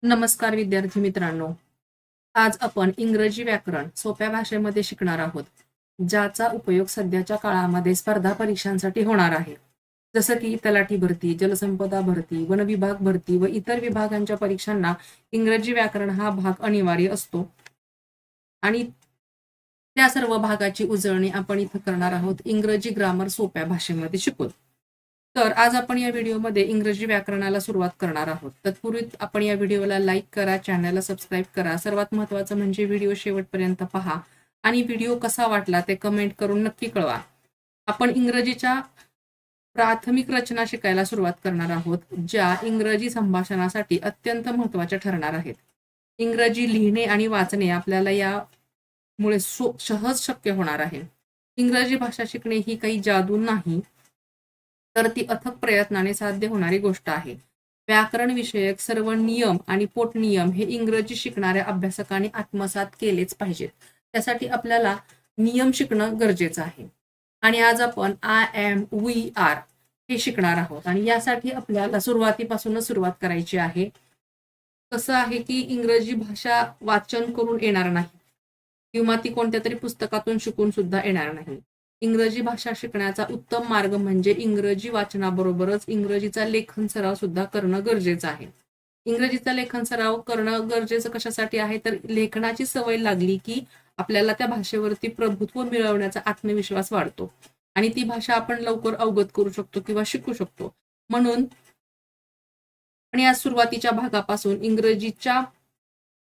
नमस्कार विद्यार्थी मित्रांनो. आज आपण इंग्रजी व्याकरण सोप्या भाषेमध्ये शिकणार आहोत, ज्याचा उपयोग सध्याच्या काळामध्ये स्पर्धा परीक्षांसाठी होणार आहे. जसं की तलाठी भरती, जलसंपदा भरती, वन विभाग भरती व इतर विभागांच्या परीक्षांना इंग्रजी व्याकरण हा भाग अनिवार्य असतो. आणि त्या सर्व भागाची उजळणी आपण इथं करणार आहोत इंग्रजी ग्रामर सोप्या भाषेमध्ये शिकून. तर आज आपण या व्हिडिओमध्ये इंग्रजी व्याकरणाला सुरुवात करणार आहोत. तत्पूर्वी आपण या व्हिडिओला लाईक करा, चॅनलला सबस्क्राईब करा. सर्वात महत्त्वाचं म्हणजे व्हिडिओ शेवटपर्यंत पहा आणि व्हिडिओ कसा वाटला ते कमेंट करून नक्की कळवा. आपण इंग्रजीच्या प्राथमिक रचना शिकायला सुरुवात करणार आहोत, ज्या इंग्रजी संभाषणासाठी अत्यंत महत्त्वाच्या ठरणार आहेत. इंग्रजी लिहिणे आणि वाचणे आपल्याला यामुळे सहज शक्य होणार आहे. इंग्रजी भाषा शिकणे ही काही जादू नाही, तर ती अथक प्रयत्नाने साध्य होणारी गोष्ट आहे. व्याकरण विषयक सर्व नियम आणि पोटनियम हे इंग्रजी शिकणाऱ्या अभ्यासकांनी आत्मसात केलेच पाहिजेत. त्यासाठी आपल्याला नियम शिकणं गरजेचं आहे. आणि आज आपण आय एम, वी आर हे शिकणार आहोत. आणि यासाठी आपल्याला सुरुवातीपासूनच सुरुवात करायची आहे. कसं आहे की इंग्रजी भाषा वाचन करून येणार नाही किंवा ती कोणत्या तरी पुस्तकातून शिकून सुद्धा येणार नाही. इंग्रजी भाषा शिकण्याचा उत्तम मार्ग म्हणजे इंग्रजी वाचनाबरोबरच इंग्रजीचा लेखन सराव सुद्धा करणं गरजेचं आहे. इंग्रजीचा लेखन सराव करणं गरजेचं कशासाठी आहे, तर लेखनाची सवय लागली की आपल्याला त्या भाषेवरती प्रभुत्व मिळवण्याचा आत्मविश्वास वाढतो आणि ती भाषा आपण लवकर अवगत करू शकतो किंवा शिकू शकतो. म्हणून आणि या सुरुवातीच्या भागापासून इंग्रजीच्या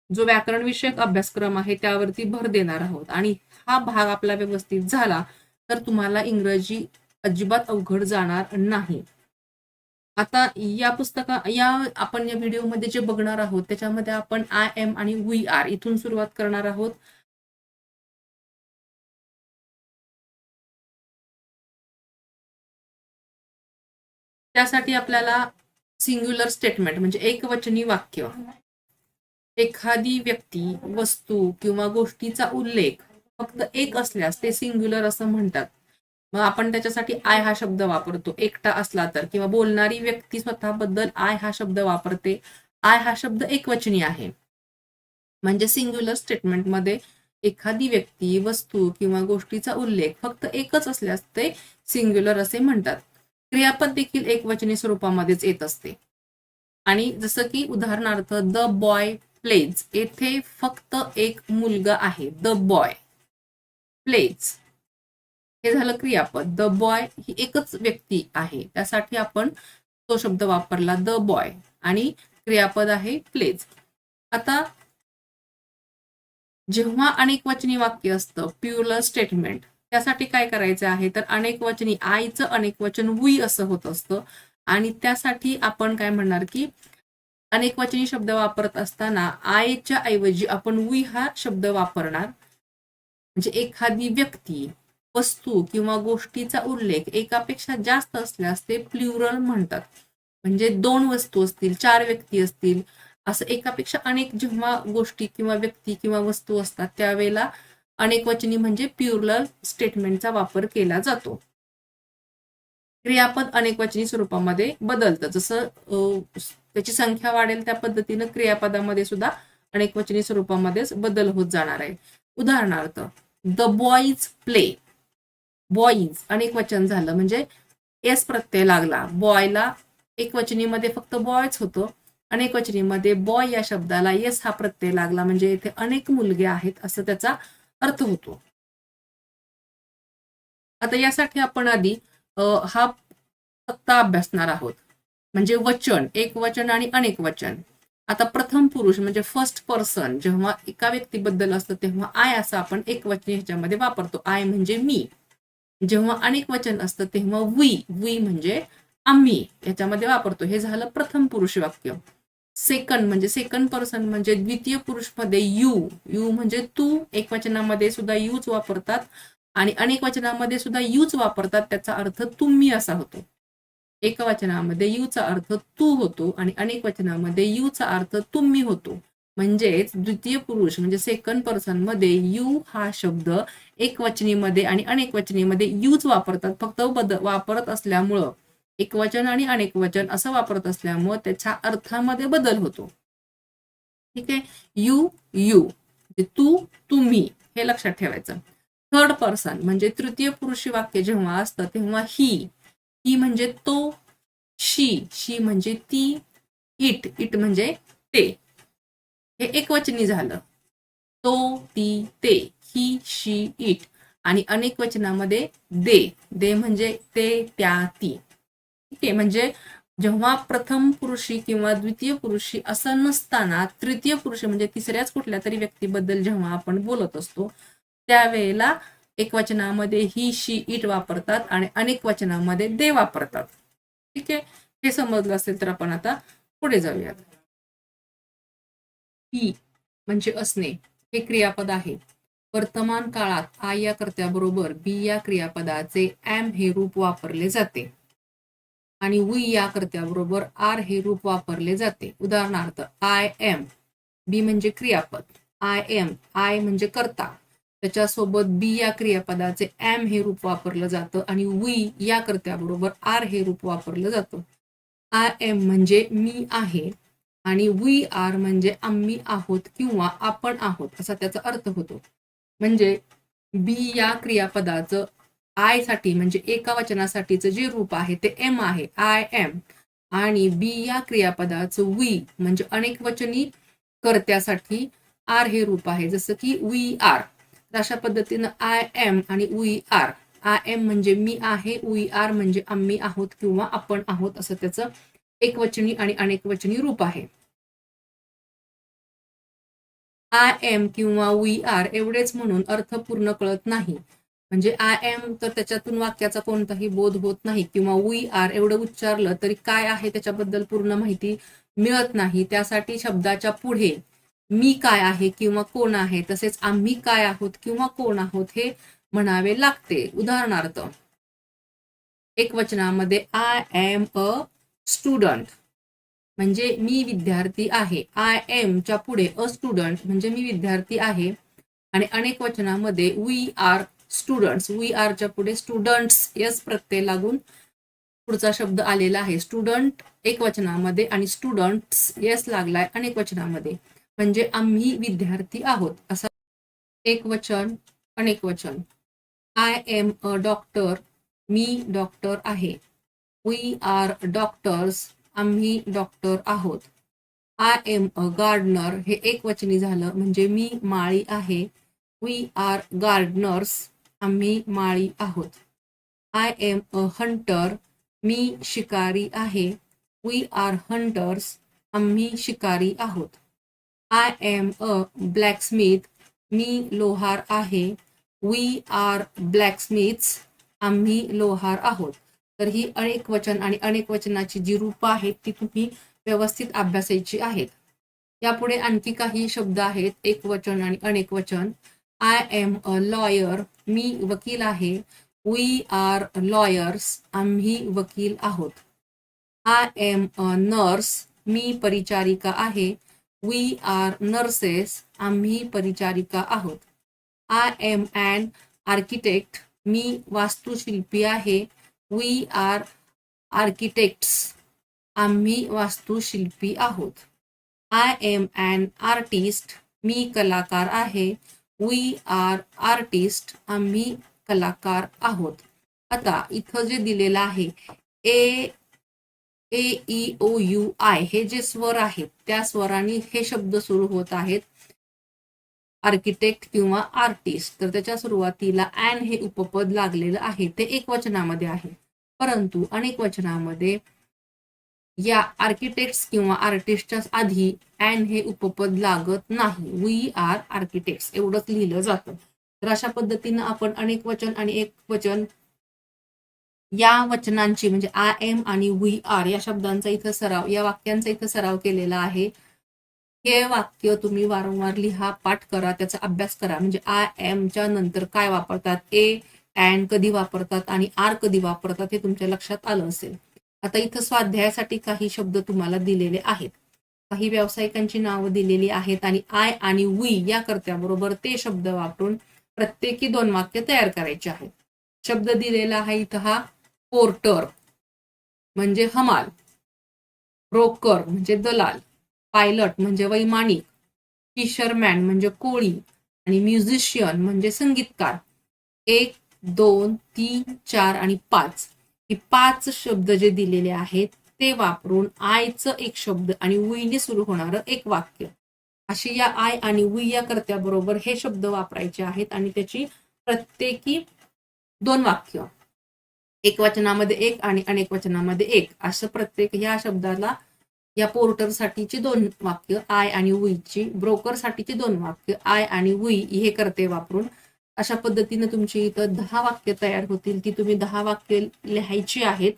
जो व्याकरण विषयक अभ्यासक्रम आहे त्यावरती भर देणार आहोत. आणि हा भाग आपला व्यवस्थित झाला तर तुम्हाला इंग्रजी अजिबात अवघड जाणार नाही. आता आपण या व्हिडिओमध्ये जे बघणार आहोत त्याच्यामध्ये आपण आय एम आणि वी आर इथून सुरुवात करणार आहोत. त्यासाठी आपल्याला सिंग्युलर स्टेटमेंट म्हणजे एकवचनी वाक्य, एखादी व्यक्ती, वस्तू किंवा गोष्टीचा उल्लेख फक्त एक असल्यास ते सिंग्युलर असं म्हणतात. मग आपण त्याच्यासाठी आय हा शब्द वापरतो एकटा असला तर, किंवा बोलणारी व्यक्ती स्वतःबद्दल आय हा शब्द वापरते. आय हा शब्द एकवचनी आहे. म्हणजे सिंग्युलर स्टेटमेंटमध्ये एखादी व्यक्ती, वस्तू किंवा गोष्टीचा उल्लेख फक्त एकच असल्यास ते सिंग्युलर असे म्हणतात. क्रियापद देखील एकवचनी स्वरूपामध्येच येत असते. आणि जसं की उदाहरणार्थ द बॉय प्लेज, येथे फक्त एक मुलगा आहे. द बॉय प्लेज हे झालं क्रियापद. द बॉय ही एकच व्यक्ती आहे, त्यासाठी आपण तो शब्द वापरला द बॉय, आणि क्रियापद आहे प्लेज. आता जेव्हा अनेकवचनी वाक्य असतं प्युरल स्टेटमेंट, त्यासाठी काय करायचं आहे तर अनेकवचनी आयचं अनेकवचन वी असं होत असतं. आणि त्यासाठी आपण काय म्हणणार की अनेकवचनी शब्द वापरत असताना आयच्या ऐवजी आपण वी हा शब्द वापरणार. म्हणजे एखादी व्यक्ती, वस्तू किंवा गोष्टीचा उल्लेख एकापेक्षा जास्त असल्यास ते प्लुरल म्हणतात. म्हणजे 2 वस्तू असतील, 4 व्यक्ती असतील, असं एकापेक्षा अनेक जेव्हा गोष्टी किंवा व्यक्ती किंवा वस्तू असतात त्यावेळेला अनेकवचनी म्हणजे प्लुरल स्टेटमेंटचा वापर केला जातो. क्रियापद अनेकवचनी स्वरूपामध्ये बदलतं. जसं त्याची संख्या वाढेल त्या पद्धतीनं क्रियापदामध्ये सुद्धा अनेकवचनी स्वरूपामध्येच बदल होत जाणार आहे. उदाहरणार्थ द बॉईज प्ले, बॉईज अनेकवचन झालं म्हणजे एस प्रत्यय लागला. बॉयला एकवचनीमध्ये फक्त बॉयच होतो, अनेकवचनीमध्ये बॉय या शब्दाला एस हा प्रत्यय लागला म्हणजे इथे अनेक मुलगे आहेत असं त्याचा अर्थ होतो. आता यासाठी आपण आधी हा तक्ता अभ्यासणार आहोत. म्हणजे वचन, एक वचन आणि अनेक वचन. आता प्रथम पुरुष म्हणजे फर्स्ट पर्सन जेव्हा एका व्यक्तीबद्दल असतं तेव्हा आय असं आपण एकवचनी ह्याच्यामध्ये वापरतो. आय म्हणजे मी. जेव्हा अनेक वचन असतं तेव्हा वी म्हणजे आम्ही याच्यामध्ये वापरतो. हे झालं प्रथम पुरुष वाक्य. सेकंड म्हणजे सेकंड पर्सन म्हणजे द्वितीय पुरुष मध्ये यू म्हणजे तू, एकवचनामध्ये सुद्धा यूच वापरतात आणि अनेक वचनामध्ये सुद्धा यूच वापरतात. त्याचा अर्थ तुम्ही असा होतो. एकवचनामध्ये यूचा अर्थ तू होतो आणि अनेक वचनामध्ये यूचा अर्थ तुम्ही होतो. म्हणजेच द्वितीय पुरुष म्हणजे सेकंड पर्सन मध्ये यू हा शब्द एकवचनीमध्ये आणि अनेक वचनीमध्ये यूच वापरतात. फक्त वापरत असल्यामुळं एकवचन आणि अनेक वचन असं वापरत असल्यामुळं त्याच्या अर्थामध्ये बदल होतो. ठीक आहे. यू यू म्हणजे तू तुम्ही हे लक्षात ठेवायचं. थर्ड पर्सन म्हणजे तृतीय पुरुषी वाक्य जेव्हा असतं तेव्हा ही म्हणजे तो, शी म्हणजे ती, इट म्हणजे ते. हे एकवचनी झालं. तो, ती, ते, ही, शी, इट. आणि अनेक वचनामध्ये दे म्हणजे ते, त्या, ती. ठीक आहे. म्हणजे जेव्हा प्रथम पुरुषी किंवा द्वितीय पुरुषी असं नसताना तृतीय पुरुषी म्हणजे तिसऱ्याच कुठल्या तरी व्यक्तीबद्दल जेव्हा आपण बोलत असतो त्यावेळेला एकवचनामध्ये ही, शी, इट वापरतात आणि अनेक वचनामध्ये दे वापरतात. ठीक आहे. हे समजलं असेल तर आपण आता पुढे जाऊयात. ही म्हणजे असणे हे क्रियापद आहे. वर्तमान काळात आय या कर्त्याबरोबर बी या क्रियापदाचे एम हे रूप वापरले जाते आणि वी या कर्त्याबरोबर आर हे रूप वापरले जाते. उदाहरणार्थ आय एम, बी म्हणजे क्रियापद, आय म्हणजे कर्ता, त्याच्यासोबत बी या क्रियापदाचे एम हे रूप वापरलं जातं आणि वी या कर्त्याबरोबर आर हे रूप वापरलं जातं. आय एम म्हणजे मी आहे आणि वी आर म्हणजे आम्ही आहोत किंवा आपण आहोत असा त्याचा अर्थ होतो. म्हणजे बी या क्रियापदाचं आय साठी म्हणजे एका वचनासाठीचं जे रूप आहे ते एम आहे, आय एम. आणि बी या क्रियापदाचं वी म्हणजे अनेक वचनी कर्त्यासाठी आर हे रूप आहे, जसं की वी आर. अशा पद्धतीनं आय एम आणि वी आर. आय एम म्हणजे मी आहे, वी आर म्हणजे आम्ही आहोत किंवा आपण आहोत असं त्याचं एकवचनी आणि अनेकवचनी रूप आहे. आय एम किंवा वी आर एवढेच म्हणून अर्थ पूर्ण कळत नाही. म्हणजे आय एम तर त्याच्यातून वाक्याचा कोणताही बोध होत नाही किंवा वी आर एवढं उच्चारलं तरी काय आहे त्याच्याबद्दल पूर्ण माहिती मिळत नाही. त्यासाठी शब्दाच्या पुढे मी काय आहे किंवा कोण आहे तसेच आम्ही काय आहोत किंवा कोण आहोत हे म्हणावे लागते. उदाहरणार्थ एकवचनामध्ये आय एम अ स्टुडंट म्हणजे मी विद्यार्थी आहे. आय एम च्या पुढे अ स्टुडंट म्हणजे मी विद्यार्थी आहे. आणि अनेक वचनामध्ये वी आर स्टुडंट्स, वी आरच्या पुढे स्टुडंट्स यस प्रत्यय लागून पुढचा शब्द आलेला आहे. स्टुडंट एक वचनामध्ये आणि स्टुडंट्स यस लागलाय अनेक वचनामध्ये. म्हणजे आम्ही विद्यार्थी आहोत असं एक वचन अनेक वचन. I am a doctor, me doctor आहे. वी आर डॉक्टर्स, आम्ही डॉक्टर आहोत. आय एम अ गार्डनर हे एक वचनी झालं म्हणजे मी माळी आहे. वी आर गार्डनर्स, आम्ही माळी आहोत. आय एम अ हंटर, मी शिकारी आहे. वी आर हंटर्स, आम्ही शिकारी आहोत. आय एम अ ब्लॅकस्मिथ, मी लोहार आहे. वी आर ब्लॅकस्मिथ्स, आम्ही लोहार आहोत. तर ही अनेक वचन आणि अनेक वचनाची जी रूपं आहेत ती तुम्ही व्यवस्थित अभ्यासायची आहेत. यापुढे आणखी काही शब्द आहेत एक वचन आणि अनेक वचन. आय एम अ लॉयर, मी वकील आहे. वी आर लॉयर्स, आम्ही वकील आहोत. आय एम अ नर्स, मी परिचारिका आहे. वी आर नर्सेस, आम्ही परिचारिका आहोत. आय एम अॅन आर्किटेक्ट, मी वास्तुशिल्पी आहे. वी आर आर्किटेक्ट्स, आम्ही वास्तुशिल्पी आहोत. आय एम अॅन आर्टिस्ट, मी कलाकार आहे. वी आर आर्टिस्ट, आम्ही कलाकार आहोत. आता इथं जे दिलेलं आहे ए ई ओ यू आय हे जे स्वर आहेत त्या स्वरांनी हे शब्द सुरू होत आहेत. आर्किटेक्ट किंवा आर्टिस्ट तर त्याच्या सुरुवातीला अॅन हे उपपद लागलेलं आहे ते एक वचनामध्ये आहे. परंतु अनेक वचनामध्ये या आर्किटेक्ट्स किंवा आर्टिस्टच्या आधी अॅन हे उपपद लागत नाही. वी आर आर्किटेक्ट्स एवढंच लिहिलं जातं. तर अशा पद्धतीनं आपण अनेक वचन आणि एक वचन या वचनांची म्हणजे आय एम आणि वी आर या शब्दांचा इथं सराव या वाक्यांचा इथं सराव केलेला आहे. हे वाक्य तुम्ही वारंवार लिहा, पाठ करा, त्याचा अभ्यास करा. म्हणजे आय एमच्या नंतर काय वापरतात, ए अँड कधी वापरतात आणि आर कधी वापरतात हे तुमच्या लक्षात आलं असेल. आता इथं स्वाध्यायासाठी काही शब्द तुम्हाला दिलेले आहेत. काही व्यावसायिकांची नावं दिलेली आहेत आणि आय आणि वी या कर्त्याबरोबर ते शब्द वापरून प्रत्येकी 2 वाक्य तयार करायचे आहेत. शब्द दिलेला आहे इथं हा पोर्टर म्हणजे हमाल, ब्रोकर म्हणजे दलाल, पायलट म्हणजे वैमानिक, फिशरमॅन म्हणजे कोळी आणि म्युझिशियन म्हणजे संगीतकार. 1, 2, 3, 4 आणि 5 हे 5 शब्द जे दिलेले आहेत ते वापरून आयचं एक शब्द आणि उईने सुरू होणारं एक वाक्य, अशी या आय आणि उई या कर्त्याबरोबर हे शब्द वापरायचे आहेत आणि त्याची प्रत्येकी 2 वाक्य, एकवचनामध्ये 1 आणि अनेक वचनामध्ये 1 असं प्रत्येक या शब्दाला या पोर्टरसाठीची 2 वाक्य आय आणि उईची, ब्रोकरसाठीची 2 वाक्य आय आणि उई हे करते वापरून अशा पद्धतीने तुमची इथं 10 वाक्य तयार होतील. ती तुम्ही 10 वाक्य लिहायची आहेत.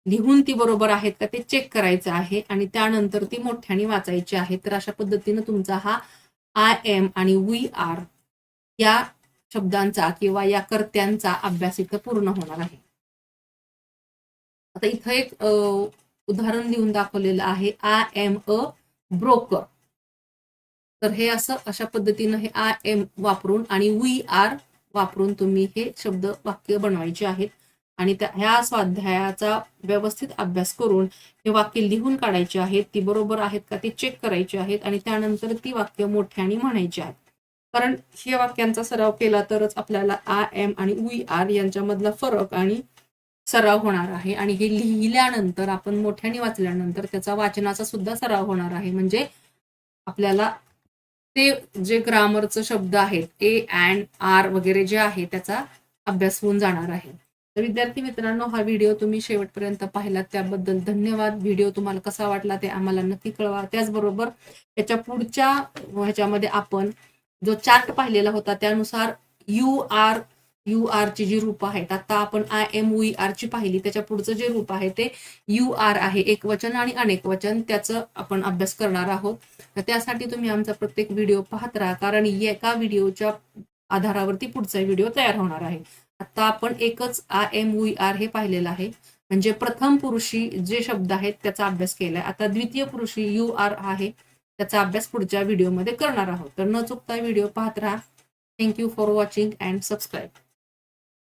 लिहून ती बरोबर आहेत का ते चेक करायचं आहे आणि त्यानंतर ती मोठ्याने वाचायची आहे. तर अशा पद्धतीने तुमचा हा आय एम आणि वी आर या शब्दांचा किंवा या कर्त्यांचा अभ्यास इथं पूर्ण होणार आहे. आता इथं एक उदाहरण लिहून दाखवलेलं आहे, आय एम अ ब्रोकर. तर हे असं अशा पद्धतीनं हे आय एम वापरून आणि वी आर वापरून तुम्ही हे शब्द वाक्य बनवायचे आहेत आणि ह्या स्वाध्यायाचा व्यवस्थित अभ्यास करून हे वाक्य लिहून काढायचे आहेत. ती बरोबर आहेत का ते चेक करायचे आहेत आणि त्यानंतर ती वाक्य मोठ्याने म्हणायची आहेत. कारण हे वाक्यांचा सराव केला तरच आपल्याला आय एम आणि वी आर यांच्यामधला फरक आणि सराव होणार आहे आणि हे लिहिल्यानंतर आपण मोठ्याने वाचल्यानंतर त्याचा वाचनाचा सुद्धा सराव होणार आहे. म्हणजे आपल्याला ते जे ग्रामरचं शब्द आहेत ए अँड आर वगैरे जे आहे त्याचा अभ्यास होऊन जाणार आहे. तर विद्यार्थी मित्रांनो, हा व्हिडिओ तुम्ही शेवटपर्यंत पाहिलात त्याबद्दल धन्यवाद. व्हिडिओ तुम्हाला कसा वाटला ते आम्हाला नक्की कळवा. त्याचबरोबर त्याच्या पुढच्या ह्याच्यामध्ये आपण जो चार्ट पाहिलेला होता त्यानुसार यू आर ची जी रूप आहेत, आता आपण आय एम वी आर ची पाहिली, त्याच्या पुढचं जे रूप आहे ते यू आर आहे, एक वचन आणि अनेक वचन, त्याचं आपण अभ्यास करणार आहोत. तर त्यासाठी तुम्ही आमचा प्रत्येक व्हिडिओ पाहत राहा, कारण एका व्हिडिओच्या आधारावरती पुढचा व्हिडिओ तयार होणार आहे. आता आपण एकच आय एम वी आर हे पाहिलेलं आहे, म्हणजे प्रथम पुरुषी जे शब्द आहेत त्याचा अभ्यास केलाय. आता द्वितीय पुरुषी यू आर आहे, त्याचा अभ्यास पुढच्या व्हिडिओमध्ये करणार आहोत. तर न चुकता व्हिडिओ पाहत राहा. Thank you for watching and subscribe.